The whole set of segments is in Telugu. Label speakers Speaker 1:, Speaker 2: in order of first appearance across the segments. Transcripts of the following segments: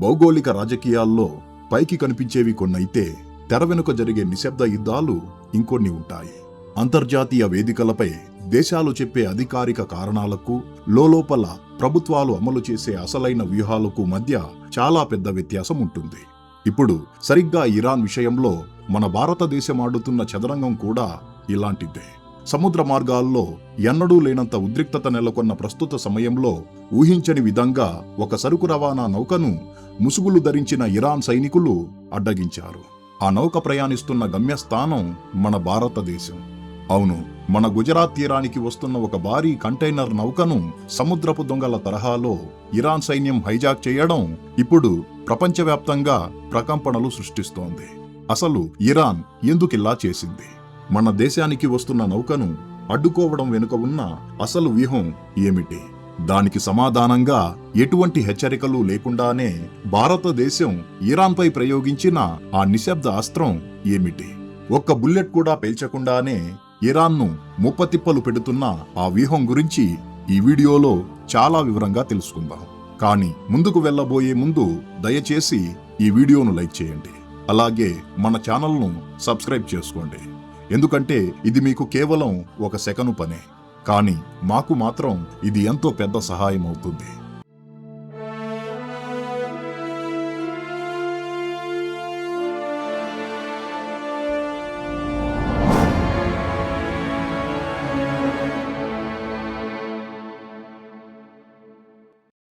Speaker 1: భౌగోళిక రాజకీయాల్లో పైకి కనిపించేవి కొన్నైతే తెర వెనుక జరిగే నిశ్శబ్ద యుద్ధాలు ఇంకొన్ని ఉంటాయి. అంతర్జాతీయ వేదికలపై దేశాలు చెప్పే అధికారిక కారణాలకు లోలోపల ప్రభుత్వాలు అమలు చేసే అసలైన వ్యూహాలకు మధ్య చాలా పెద్ద వ్యత్యాసం ఉంటుంది. ఇప్పుడు సరిగ్గా ఇరాన్ విషయంలో మన భారతదేశం ఆడుతున్న చదరంగం కూడా ఇలాంటిదే. సముద్ర మార్గాల్లో ఎన్నడూ లేనంత ఉద్రిక్తత నెలకొన్న ప్రస్తుత సమయంలో ఊహించని విధంగా ఒక సరుకు రవాణా నౌకను ముసుగులు ధరించిన ఇరాన్ సైనికులు అడ్డగించారు. ఆ నౌక ప్రయాణిస్తున్న గమ్యస్థానం మన భారతదేశం. అవును, మన గుజరాత్ తీరానికి వస్తున్న ఒక భారీ కంటైనర్ నౌకను సముద్రపు దొంగల తరహాలో ఇరాన్ సైన్యం హైజాక్ చేయడం ఇప్పుడు ప్రపంచవ్యాప్తంగా ప్రకంపనలు సృష్టిస్తోంది. అసలు ఇరాన్ ఎందుకిలా చేసింది? మన దేశానికి వస్తున్న నౌకను అడ్డుకోవడం వెనుక ఉన్న అసలు వ్యూహం ఏమిటి? దానికి సమాధానంగా ఎటువంటి హెచ్చరికలు లేకుండానే భారతదేశం ఇరాన్పై ప్రయోగించిన ఆ నిశ్శబ్ద అస్త్రం ఏమిటి? ఒక్క బుల్లెట్ కూడా పేల్చకుండానే ఇరాన్ను ముప్పతిప్పలు పెడుతున్న ఆ వ్యూహం గురించి ఈ వీడియోలో చాలా వివరంగా తెలుసుకుందాం. కానీ ముందుకు వెళ్ళబోయే ముందు దయచేసి ఈ వీడియోను లైక్ చేయండి. అలాగే మన ఛానల్ను సబ్స్క్రైబ్ చేసుకోండి. ఎందుకంటే ఇది మీకు కేవలం ఒక సెకను పనే, కానీ మాకు మాత్రం ఇది ఎంతో పెద్ద సహాయం అవుతుంది.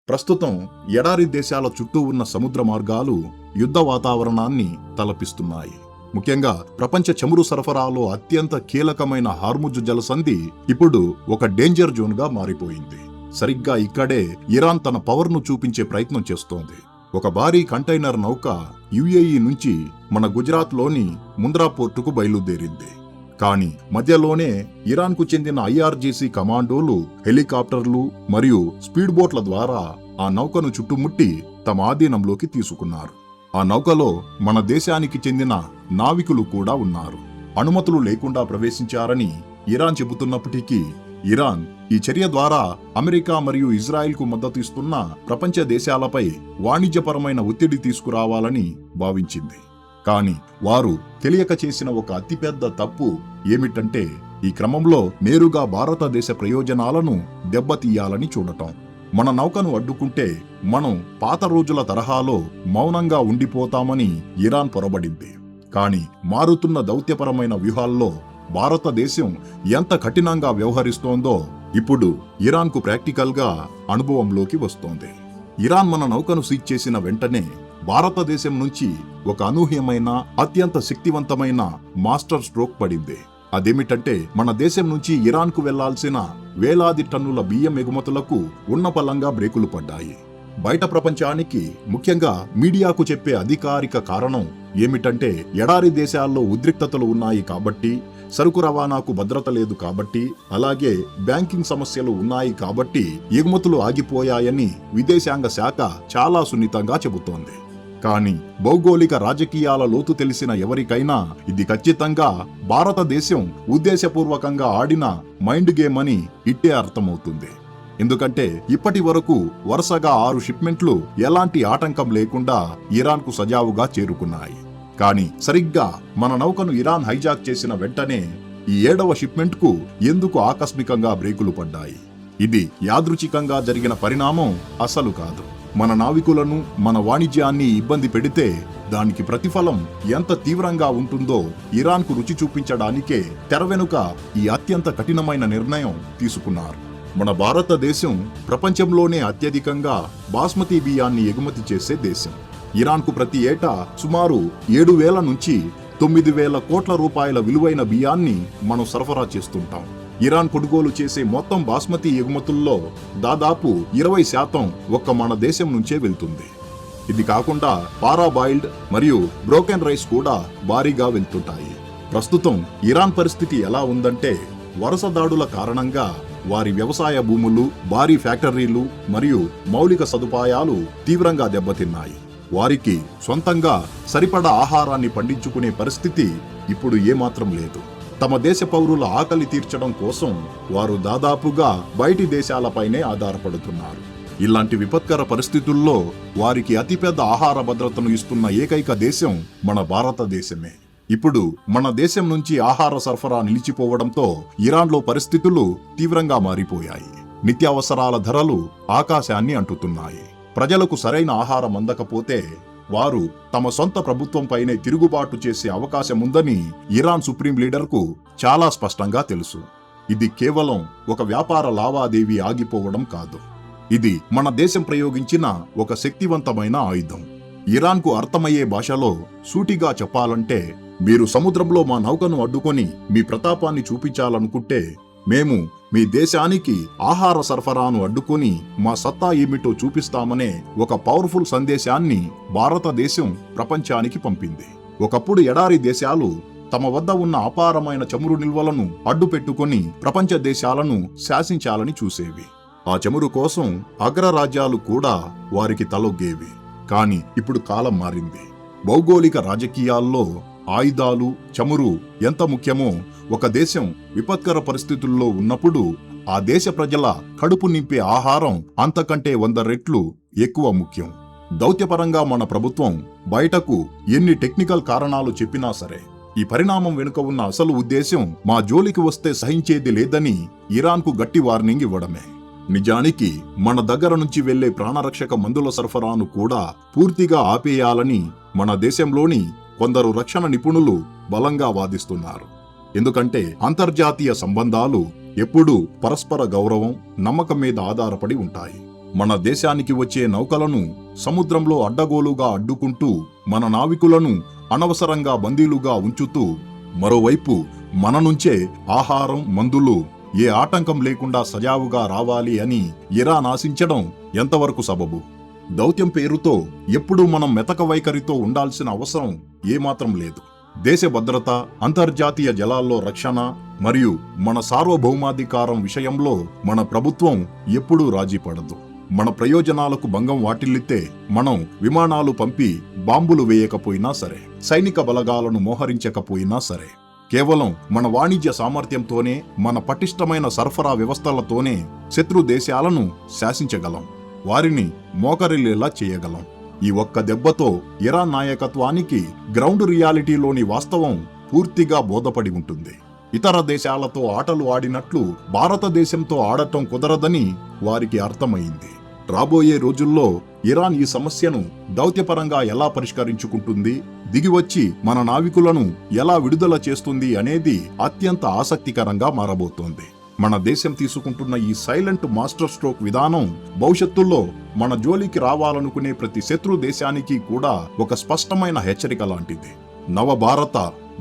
Speaker 1: ప్రస్తుతం ఎడారి దేశాల చుట్టూ ఉన్న సముద్ర మార్గాలు యుద్ధ వాతావరణాన్ని తలపిస్తున్నాయి. ముఖ్యంగా ప్రపంచ చమురు సరఫరాలో అత్యంత కీలకమైన హార్ముజ్ జలసంధి ఇప్పుడు ఒక డేంజర్ జోన్ గా మారిపోయింది. సరిగ్గా ఇక్కడే ఇరాన్ తన పవర్ ను చూపించే ప్రయత్నం చేస్తోంది. ఒక భారీ కంటైనర్ నౌక యుఏఈ నుంచి మన గుజరాత్ లోని ముంద్రా పోర్టుకు బయలుదేరింది. కానీ మధ్యలోనే ఇరాన్ కు చెందిన ఐఆర్జీసీ కమాండోలు హెలికాప్టర్లు మరియు స్పీడ్ బోట్ల ద్వారా ఆ నౌకను చుట్టుముట్టి తమ ఆధీనంలోకి తీసుకున్నారు. ఆ నౌకలో మన దేశానికి చెందిన నావికులు కూడా ఉన్నారు. అనుమతులు లేకుండా ప్రవేశించారని ఇరాన్ చెబుతున్నప్పటికీ ఇరాన్ ఈ చర్య ద్వారా అమెరికా మరియు ఇజ్రాయెల్ కు మద్దతు ఇస్తున్న ప్రపంచ దేశాలపై వాణిజ్యపరమైన ఒత్తిడి తీసుకురావాలని భావించింది. కానీ వారు తెలియక చేసిన ఒక అతిపెద్ద తప్పు ఏమిటంటే ఈ క్రమంలో నేరుగా భారతదేశ ప్రయోజనాలను దెబ్బతీయాలని చూడటం. మన నౌకను అడ్డుకుంటే మనం పాత రోజుల తరహాలో మౌనంగా ఉండిపోతామని ఇరాన్ పొరబడింది. కానీ మారుతున్న దౌత్యపరమైన వ్యూహాల్లో భారతదేశం ఎంత కఠినంగా వ్యవహరిస్తోందో ఇప్పుడు ఇరాన్కు ప్రాక్టికల్ గా అనుభవంలోకి వస్తోంది. ఇరాన్ మన నౌకను సీజ్ చేసిన వెంటనే భారతదేశం నుంచి ఒక అనూహ్యమైన అత్యంత శక్తివంతమైన మాస్టర్ స్ట్రోక్ పడింది. అదేమిటంటే మన దేశం నుంచి ఇరాన్ కు వెళ్లాల్సిన వేలాది టన్నుల బియ్యం ఎగుమతులకు ఉన్నపలంగా బ్రేకులు పడ్డాయి. బయట ప్రపంచానికి, ముఖ్యంగా మీడియాకు చెప్పే అధికారిక కారణం ఏమిటంటే ఎడారి దేశాల్లో ఉద్రిక్తతలు ఉన్నాయి కాబట్టి, సరుకు రవాణాకు భద్రత లేదు కాబట్టి, అలాగే బ్యాంకింగ్ సమస్యలు ఉన్నాయి కాబట్టి ఎగుమతులు ఆగిపోయాయని విదేశాంగ శాఖ చాలా సున్నితంగా చెబుతోంది. కానీ భౌగోళిక రాజకీయాల లోతు తెలిసిన ఎవరికైనా ఇది ఖచ్చితంగా భారతదేశం ఉద్దేశపూర్వకంగా ఆడిన మైండ్ గేమ్ అని ఇట్టే అర్థమవుతుంది. ఎందుకంటే ఇప్పటి వరకు వరుసగా 6 షిప్మెంట్లు ఎలాంటి ఆటంకం లేకుండా ఇరాన్ కు సజావుగా చేరుకున్నాయి. కానీ సరిగ్గా మన నౌకను ఇరాన్ హైజాక్ చేసిన వెంటనే ఈ 7వ షిప్మెంట్ కు ఎందుకు ఆకస్మికంగా బ్రేకులు పడ్డాయి? ఇది యాదృచ్ఛికంగా జరిగిన పరిణామం అసలు కాదు. మన నావికులను, మన వాణిజ్యాన్ని ఇబ్బంది పెడితే దానికి ప్రతిఫలం ఎంత తీవ్రంగా ఉంటుందో ఇరాన్ కు రుచి చూపించడానికే తెర వెనుక ఈ అత్యంత కఠినమైన నిర్ణయం తీసుకున్నారు. మన భారతదేశం ప్రపంచంలోనే అత్యధికంగా బాస్మతి బియ్యాన్ని ఎగుమతి చేసే దేశం. ఇరాన్ కు ప్రతి ఏటా సుమారు 7,000 నుంచి 9,000 కోట్ల రూపాయల విలువైన బియ్యాన్ని మనం సరఫరా చేస్తుంటాం. ఇరాన్ కొనుగోలు చేసే మొత్తం బాస్మతి ఎగుమతుల్లో దాదాపు 20% ఒక్క మన దేశం నుంచే వెళ్తుంది. ఇది కాకుండా పారాబాయిల్డ్ మరియు బ్రోకెన్ రైస్ కూడా భారీగా వెళ్తుంటాయి. ప్రస్తుతం ఇరాన్ పరిస్థితి ఎలా ఉందంటే వరుస దాడుల కారణంగా వారి వ్యవసాయ భూములు, భారీ ఫ్యాక్టరీలు మరియు మౌలిక సదుపాయాలు తీవ్రంగా దెబ్బతిన్నాయి. వారికి సొంతంగా సరిపడా ఆహారాన్ని పండించుకునే పరిస్థితి ఇప్పుడు ఏమాత్రం లేదు. తమ దేశ పౌరుల ఆకలి తీర్చడం కోసం వారు దాదాపుగా బయటి దేశాలపైనే ఆధారపడుతున్నారు. ఇలాంటి విపత్కర పరిస్థితుల్లో వారికి అతిపెద్ద ఆహార భద్రతను ఇస్తున్న ఏకైక దేశం మన భారతదేశమే. ఇప్పుడు మన దేశం నుంచి ఆహార సరఫరా నిలిచిపోవడంతో ఇరాన్లో పరిస్థితులు తీవ్రంగా మారిపోయాయి. నిత్యావసరాల ధరలు ఆకాశాన్ని అంటుతున్నాయి. ప్రజలకు సరైన ఆహారం అందకపోతే వారు తమ సొంత ప్రభుత్వంపైనే తిరుగుబాటు చేసే అవకాశం ఉందని ఇరాన్ సుప్రీం లీడర్కు చాలా స్పష్టంగా తెలుసు. ఇది కేవలం ఒక వ్యాపార లావాదేవీ ఆగిపోవడం కాదు. ఇది మన దేశం ప్రయోగించిన ఒక శక్తివంతమైన ఆయుధం. ఇరాన్కు అర్థమయ్యే భాషలో సూటిగా చెప్పాలంటే, మీరు సముద్రంలో మా నౌకను అడ్డుకొని మీ ప్రతాపాన్ని చూపించాలనుకుంటే మేము మీ దేశానికి ఆహార సరఫరాను అడ్డుకొని మా సత్తా ఏమిటో చూపిస్తామనే ఒక పవర్ఫుల్ సందేశాన్ని భారతదేశం ప్రపంచానికి పంపింది. ఒకప్పుడు ఎడారి దేశాలు తమ వద్ద ఉన్న అపారమైన చమురు నిల్వలను అడ్డుపెట్టుకొని ప్రపంచ దేశాలను శాసించాలని చూసేవి. ఆ చమురు కోసం అగ్రరాజ్యాలు కూడా వారికి తలొగ్గేవి. కానీ ఇప్పుడు కాలం మారింది. భౌగోళిక రాజకీయాల్లో ఆయుధాలు, చమురు ఎంత ముఖ్యమో ఒక దేశం విపత్కర పరిస్థితుల్లో ఉన్నప్పుడు ఆ దేశ ప్రజల కడుపు నింపే ఆహారం అంతకంటే 100 రెట్లు ఎక్కువ ముఖ్యం. దౌత్యపరంగా మన ప్రభుత్వం బయటకు ఎన్ని టెక్నికల్ కారణాలు చెప్పినా సరే, ఈ పరిణామం వెనుక ఉన్న అసలు ఉద్దేశం మా జోలికి వస్తే సహించేది లేదని ఇరాన్కు గట్టి వార్నింగ్ ఇవ్వడమే. నిజానికి మన దగ్గర నుంచి వెళ్లే ప్రాణరక్షక మందుల సరఫరాను కూడా పూర్తిగా ఆపేయాలని మన దేశంలోని కొందరు రక్షణ నిపుణులు బలంగా వాదిస్తున్నారు. ఎందుకంటే అంతర్జాతీయ సంబంధాలు ఎప్పుడూ పరస్పర గౌరవం, నమ్మకం మీద ఆధారపడి ఉంటాయి. మన దేశానికి వచ్చే నౌకలను సముద్రంలో అడ్డగోలుగా అడ్డుకుంటూ మన నావికులను అనవసరంగా బందీలుగా ఉంచుతూ, మరోవైపు మన నుంచే ఆహారం, మందులు ఏ ఆటంకం లేకుండా సజావుగా రావాలి అని ఇరాన్ ఆశించడం ఎంతవరకు సబబు? దౌత్యం పేరుతో ఎప్పుడూ మనం మెతక వైఖరితో ఉండాల్సిన అవసరం ఏమాత్రం లేదు. దేశ భద్రత, అంతర్జాతీయ జలాల్లో రక్షణ మరియు మన సార్వభౌమాధికారం విషయంలో మన ప్రభుత్వం ఎప్పుడూ రాజీ పడదు. మన ప్రయోజనాలకు భంగం వాటిల్లితే మనం విమానాలు పంపి బాంబులు వేయకపోయినా సరే, సైనిక బలగాలను మోహరించకపోయినా సరే, కేవలం మన వాణిజ్య సామర్థ్యంతోనే, మన పటిష్టమైన సరఫరా వ్యవస్థలతోనే శత్రు దేశాలను శాసించగలం, వారిని మోకరిల్లేలా చేయగలం. ఈ ఒక్క దెబ్బతో ఇరాన్ నాయకత్వానికి గ్రౌండ్ రియాలిటీలోని వాస్తవం పూర్తిగా బోధపడి ఉంటుంది. ఇతర దేశాలతో ఆటలు ఆడినట్లు భారతదేశంతో ఆడటం కుదరదని వారికి అర్థమైంది. రాబోయే రోజుల్లో ఇరాన్ ఈ సమస్యను దౌత్యపరంగా ఎలా పరిష్కరించుకుంటుంది, దిగివచ్చి మన నావికులను ఎలా విడుదల చేస్తుంది అనేది అత్యంత ఆసక్తికరంగా మారబోతోంది. మన దేశం తీసుకుంటున్న ఈ సైలెంట్ మాస్టర్ స్ట్రోక్ విధానం భవిష్యత్తులో మన జోలికి రావాలనుకునే ప్రతి శత్రు దేశానికి కూడా ఒక స్పష్టమైన హెచ్చరిక లాంటిది. నవభారత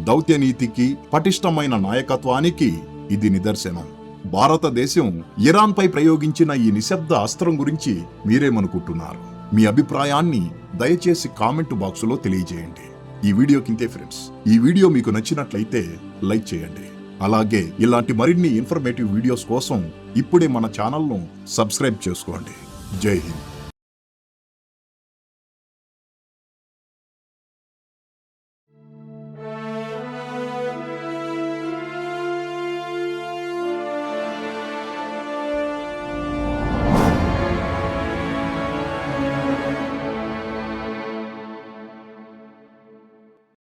Speaker 1: దౌత్య నీతికి, పటిష్టమైన నాయకత్వానికి ఇది నిదర్శనం. భారతదేశం ఇరాన్పై ప్రయోగించిన ఈ నిశ్శబ్ద అస్త్రం గురించి మీరేమనుకుంటున్నారు? మీ అభిప్రాయాన్ని దయచేసి కామెంట్ బాక్సులో తెలియజేయండి. ఈ వీడియో కిందే ఫ్రెండ్స్, ఈ వీడియో మీకు నచ్చినట్లయితే లైక్ చేయండి. అలాగే ఇలాంటి మరిన్ని ఇన్ఫర్మేటివ్ వీడియోస్ కోసం ఇప్పుడే మన ఛానల్ను సబ్స్క్రైబ్ చేసుకోండి. జై హింద్.